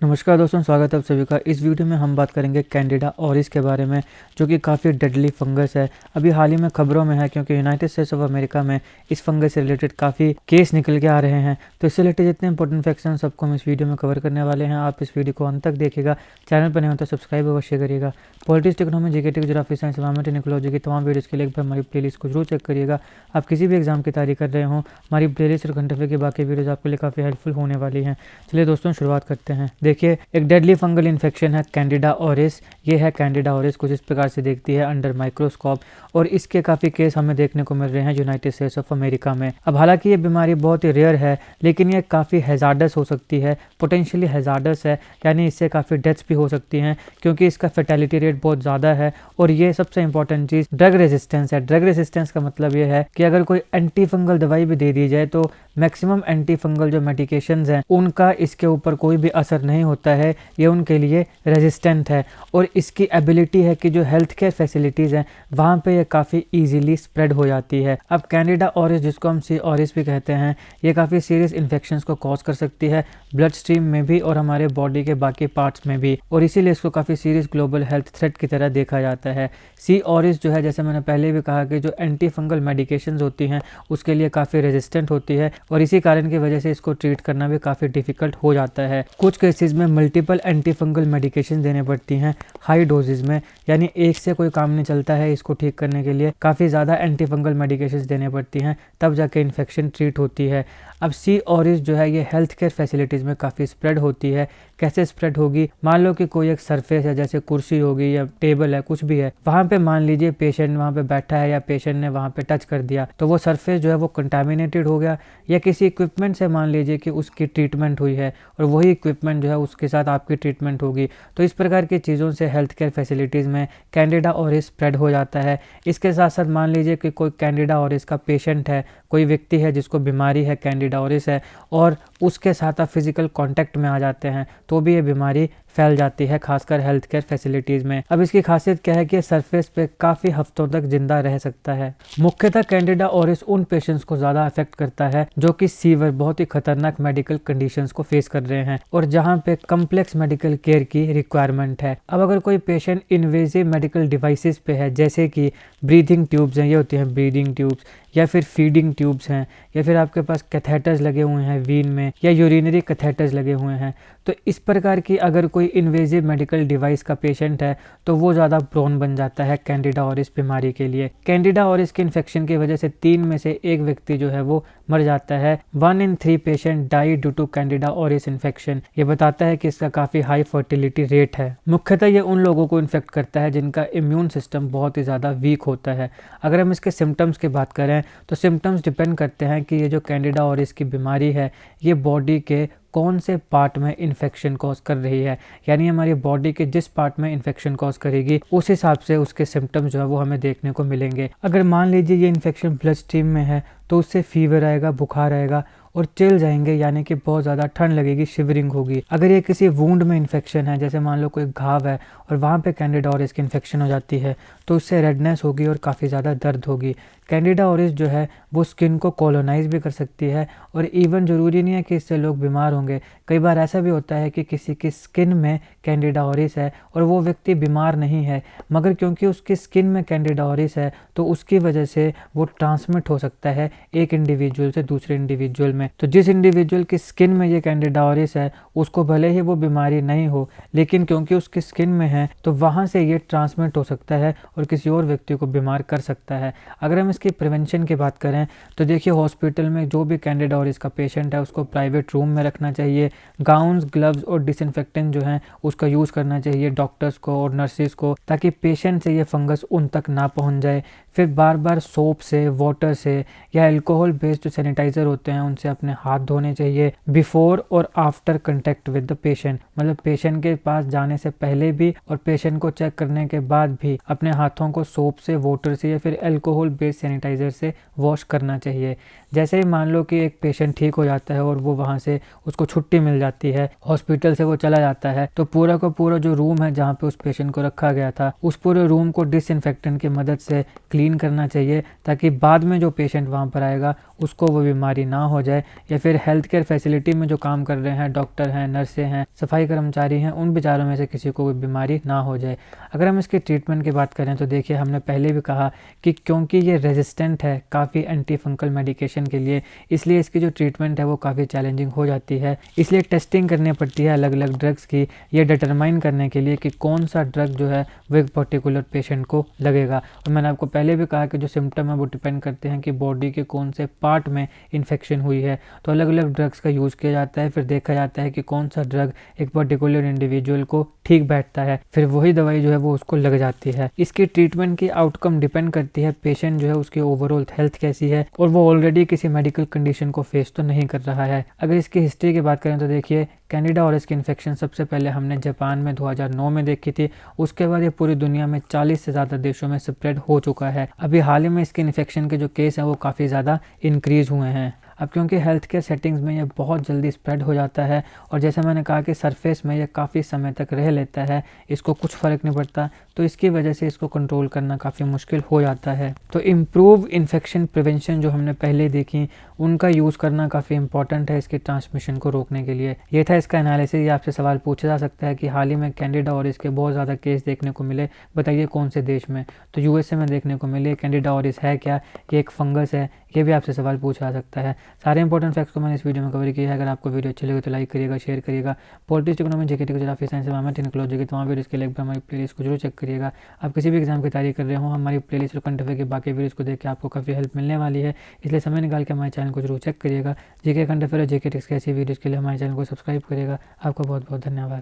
नमस्कार दोस्तों, स्वागत है आप सभी का। इस वीडियो में हम बात करेंगे कैंडिडा ऑरिस के बारे में, जो कि काफ़ी डेडली फंगस है। अभी हाल ही में खबरों में है क्योंकि यूनाइटेड स्टेट्स ऑफ अमेरिका में इस फंगस से रिलेटेड काफ़ी केस निकल के आ रहे हैं। तो इससे रिलेटेड जितने इंपॉर्टेंट फैक्ट्स हैं सबको हम इस वीडियो में कवर करने वाले हैं। आप इस वीडियो को अंत तक देखिएगा। चैनल पर नहीं होता सब्सक्राइब अवश्य करिएगा। Politics, technology, GK, geography, science, environment, ecology की तमाम वीडियोज़ के लिए एक बार हमारी प्लेलिस्ट को जरूर चेक करिएगा। आप किसी भी एग्जाम की तैयारी कर रहे हो, हमारी प्लेलिस्ट और घंटे की बाकी वीडियोज़ आपके लिए काफ़ी हेल्पफुल होने वाली हैं। चलिए दोस्तों शुरुआत करते हैं। देखिए, एक डेडली फंगल इन्फेक्शन है कैंडिडा ऑरिस। ये है कैंडिडा ऑरिस, कुछ इस प्रकार से देखती है अंडर माइक्रोस्कोप, और इसके काफ़ी केस हमें देखने को मिल रहे हैं यूनाइटेड स्टेट्स ऑफ अमेरिका में। अब हालांकि ये बीमारी बहुत ही रेयर है, लेकिन ये काफ़ी हैजार्डस हो सकती है, पोटेंशियली हैजार्डस है, यानी इससे काफ़ी डेथ्स भी हो सकती हैं क्योंकि इसका फैटेलिटी रेट बहुत ज़्यादा है। और ये सबसे इंपॉर्टेंट चीज़ ड्रग रेजिस्टेंस है। ड्रग रेजिस्टेंस का मतलब ये है कि अगर कोई एंटी फंगल दवाई भी दे दी जाए तो मैक्सिमम एंटी फंगल जो मेडिकेशंस हैं उनका इसके ऊपर कोई भी असर नहीं होता है, ये उनके लिए रेजिस्टेंट है। और इसकी एबिलिटी है कि जो हेल्थ केयर फैसिलिटीज़ हैं वहाँ पे ये काफ़ी इजीली स्प्रेड हो जाती है। अब कैंडिडा ऑरिस, जिसको हम सी ऑरिस भी कहते हैं, ये काफ़ी सीरियस इन्फेक्शंस को कॉज कर सकती है ब्लड स्ट्रीम में भी और हमारे बॉडी के बाकी पार्ट्स में भी, और इसीलिए इसको काफ़ी सीरियस ग्लोबल हेल्थ थ्रेट की तरह देखा जाता है। सी ऑरिस जो है, जैसे मैंने पहले भी कहा कि जो एंटी फंगल मेडिकेशंस होती हैं उसके लिए काफ़ी रेजिस्टेंट होती है, और इसी कारण की वजह से इसको ट्रीट करना भी काफ़ी डिफिकल्ट हो जाता है। कुछ केसेस में मल्टीपल एंटी फंगल मेडिकेशन देने पड़ती हैं हाई डोजेज में, यानी एक से कोई काम नहीं चलता है। इसको ठीक करने के लिए काफ़ी ज़्यादा एंटी फंगल मेडिकेशन देने पड़ती हैं, तब जाके इन्फेक्शन ट्रीट होती है। अब सी ऑरिस जो है ये हेल्थ केयर फैसिलिटीज़ में काफ़ी स्प्रेड होती है। कैसे स्प्रेड होगी? मान लो कि कोई एक सरफेस है, जैसे कुर्सी होगी या टेबल है, कुछ भी है, वहाँ पे मान लीजिए पेशेंट वहाँ पे बैठा है या पेशेंट ने वहाँ पे टच कर दिया, तो वो सरफेस जो है वो कंटामिनेटेड हो गया, या किसी इक्विपमेंट से मान लीजिए कि उसकी ट्रीटमेंट हुई है और वही इक्विपमेंट जो है उसके साथ आपकी ट्रीटमेंट होगी, तो इस प्रकार की चीज़ों से हेल्थ केयर फैसिलिटीज़ में कैंडिडा ऑरिस स्प्रेड हो जाता है। इसके साथ साथ मान लीजिए कि कोई कैंडिडा ऑरिस का पेशेंट है, कोई व्यक्ति है जिसको बीमारी है कैंडिडा ऑरिस है, और उसके साथ आप फिजिकल कांटेक्ट में आ जाते हैं तो भी ये बीमारी फैल जाती है, खासकर हेल्थ केयर फैसिलिटीज़ में। अब इसकी खासियत क्या है कि सरफेस पे काफ़ी हफ्तों तक जिंदा रह सकता है। मुख्यतः कैंडिडा ऑरिस उन पेशेंट्स को ज़्यादा अफेक्ट करता है जो कि सीवियर, बहुत ही खतरनाक मेडिकल कंडीशंस को फेस कर रहे हैं और जहाँ पे कम्प्लेक्स मेडिकल केयर की रिक्वायरमेंट है। अब अगर कोई पेशेंट इन्वेजिव मेडिकल डिवाइसेस पे है, जैसे कि ब्रीथिंग ट्यूब्स हैं, ये होती हैं ब्रीदिंग ट्यूब्स, या फिर फीडिंग ट्यूब्स हैं, या फिर आपके पास कैथेटर्स लगे हुए हैं वीन में, या यूरिनरी कैथेटर्स लगे हुए हैं, तो इस प्रकार की अगर कोई इन्वेजिव मेडिकल डिवाइस का पेशेंट है तो वो ज़्यादा प्रोन बन जाता है कैंडिडा ऑरिस बीमारी के लिए। कैंडिडा ऑरिस के इन्फेक्शन की वजह से 3 में से 1 व्यक्ति जो है वो मर जाता है। 1 in 3 patient die due to Candida auris infection. ये बताता है कि इसका काफ़ी हाई फर्टिलिटी रेट है। मुख्यतः ये उन लोगों को इन्फेक्ट करता है जिनका इम्यून सिस्टम बहुत ही ज़्यादा वीक होता है। अगर हम इसके सिम्टम्स की बात करें तो सिम्टम्स डिपेंड करते हैं कि ये जो कैंडिडा ऑरिस की बीमारी है ये बॉडी के कौन से पार्ट में इन्फेक्शन कॉज कर रही है, यानी हमारी बॉडी के जिस पार्ट में इन्फेक्शन कॉज करेगी उस हिसाब से उसके सिम्टम्स जो है वो हमें देखने को मिलेंगे। अगर मान लीजिए ये इन्फेक्शन ब्लड स्ट्रीम में है तो उससे फीवर आएगा, बुखार आएगा और चिल जाएंगे, यानी कि बहुत ज़्यादा ठंड लगेगी, शिवरिंग होगी। अगर ये किसी वूंड में इन्फेक्शन है, जैसे मान लो कोई घाव है और वहाँ पे कैंडिडा ऑरिस की इन्फेक्शन हो जाती है, तो उससे रेडनेस होगी और काफ़ी ज़्यादा दर्द होगी। कैंडिडा ऑरिस जो है वो स्किन को कॉलोनाइज भी कर सकती है, और इवन ज़रूरी नहीं है कि इससे लोग बीमार होंगे। कई बार ऐसा भी होता है कि किसी की स्किन में कैंडिडा ऑरिस है और वो व्यक्ति बीमार नहीं है, मगर क्योंकि उसकी स्किन में कैंडिडा ऑरिस है तो उसकी वजह से वो ट्रांसमिट हो सकता है एक इंडिविजुअल से दूसरे इंडिविजुअल में। तो जिस इंडिविजुअल की स्किन में ये कैंडिडा ऑरिस है उसको भले ही वो बीमारी नहीं हो, लेकिन क्योंकि उसकी स्किन में है तो वहाँ से ये ट्रांसमिट हो सकता है और किसी और व्यक्ति को बीमार कर सकता है। अगर हम इसकी प्रिवेंशन की बात करें तो देखिए, हॉस्पिटल में जो भी कैंडिडा ऑरिस का पेशेंट है उसको प्राइवेट रूम में रखना चाहिए। गाउन्स, ग्लव्स और डिसइंफेक्टेंट जो हैं उसका यूज़ करना चाहिए डॉक्टर्स को और नर्सिस को, ताकि पेशेंट से ये फंगस उन तक ना पहुँच जाए। फिर बार बार सोप से, वाटर से या अल्कोहल बेस्ड जो सैनिटाइज़र होते हैं उनसे अपने हाथ धोने चाहिए बिफोर और after contact with the patient. मतलब पेशेंट के पास जाने से पहले भी और पेशेंट को चेक करने के बाद भी अपने हाथों को सोप से, वाटर से या फिर अल्कोहल बेस्ड सैनिटाइज़र से वॉश करना चाहिए। जैसे ही मान लो कि एक पेशेंट ठीक हो जाता है और वो वहाँ से उसको छुट्टी मिल जाती है, हॉस्पिटल से वो चला जाता है, तो पूरा का पूरा जो रूम है जहाँ पे उस पेशेंट को रखा गया था उस पूरे रूम को डिसइंफेक्टेंट की मदद से क्लीन करना चाहिए, ताकि बाद में जो पेशेंट वहाँ पर आएगा उसको वो बीमारी ना हो जाए है या फिर हेल्थ केयर फैसिलिटी में जो काम कर रहे हैं, डॉक्टर हैं, नर्सें हैं, सफाई कर्मचारी हैं, उन बेचारों में से किसी को कोई बीमारी ना हो जाए। अगर हम इसके ट्रीटमेंट की बात करें तो देखिए, हमने पहले भी कहा कि क्योंकि ये रेजिस्टेंट है काफ़ी एंटी फंगल मेडिकेशन के लिए, इसलिए इसकी जो ट्रीटमेंट है वो काफ़ी चैलेंजिंग हो जाती है। इसलिए टेस्टिंग करनी पड़ती है अलग अलग ड्रग्स की, ये डिटरमाइन करने के लिए कि कौन सा ड्रग जो है वो एक पर्टिकुलर पेशेंट को लगेगा। और मैंने आपको पहले भी कहा कि जो सिम्टम है वो डिपेंड करते हैं कि बॉडी के कौन से पार्ट में इन्फेक्शन हुई है। तो अलग अलग ड्रग्स का यूज़ किया जाता है, फिर देखा जाता है कि कौन सा ड्रग एक पर्टिकुलर इंडिविजुअल को ठीक बैठता है, फिर वही दवाई जो है वो उसको लग जाती है। इसकी ट्रीटमेंट की आउटकम डिपेंड करती है पेशेंट जो है उसकी ओवरऑल हेल्थ कैसी है और वो ऑलरेडी किसी मेडिकल कंडीशन को फेस तो नहीं कर रहा है। अगर इसकी हिस्ट्री की बात करें तो देखिए, कैंडिडा ऑरिस की इन्फेक्शन सबसे पहले हमने जापान में 2009 में देखी थी। उसके बाद ये पूरी दुनिया में 40 से ज़्यादा देशों में स्प्रेड हो चुका है। अभी हाल ही में इसके इन्फेक्शन के जो केस हैं वो काफ़ी ज़्यादा इंक्रीज़ हुए हैं। अब क्योंकि हेल्थ केयर सेटिंग्स में ये बहुत जल्दी स्प्रेड हो जाता है और जैसे मैंने कहा कि सरफेस में ये काफ़ी समय तक रह लेता है, इसको कुछ फ़र्क नहीं पड़ता, तो इसकी वजह से इसको कंट्रोल करना काफ़ी मुश्किल हो जाता है। तो इम्प्रूव इन्फेक्शन प्रिवेंशन जो हमने पहले देखी, उनका यूज़ करना काफ़ी इंपॉर्टेंट है इसके ट्रांसमिशन को रोकने के लिए। ये था इसका एनालिसिस। ये आपसे सवाल पूछा जा सकता है कि हाल ही में कैंडिडा ऑरिस के बहुत ज़्यादा केस देखने को मिले, बताइए कौन से देश में? तो यूएसए में देखने को मिले। कैंडिडा ऑरिस है क्या, ये एक फंगस है? ये भी आपसे सवाल पूछा जा सकता है। सारे इंपॉर्टेंट फैक्ट्स को मैंने इस वीडियो में कवर किया है। अगर आपको वीडियो अच्छी लगे तो लाइक करिएगा, शेयर करिएगा। Politics, economy, GK, geography, science, environment, technology के तमाम वीडियोस के लिए हमारी प्लेलिस्ट को जरूर चेक करिएगा। आप किसी भी एग्जाम की तैयारी कर रहे हो, हमारी प्लेलिस्ट और करंट अफेयर के बाकी वीडियोस को देख के आपको काफ़ी हेल्प मिलने वाली है, इसलिए समय निकाल के हमारे चैनल को जरूर चेक करिएगा। जीके, करंट अफेयर और जीके टिक्स के ऐसी वीडियोस के लिए हमारे चैनल को सब्सक्राइब करिएगा। आपका बहुत बहुत धन्यवाद।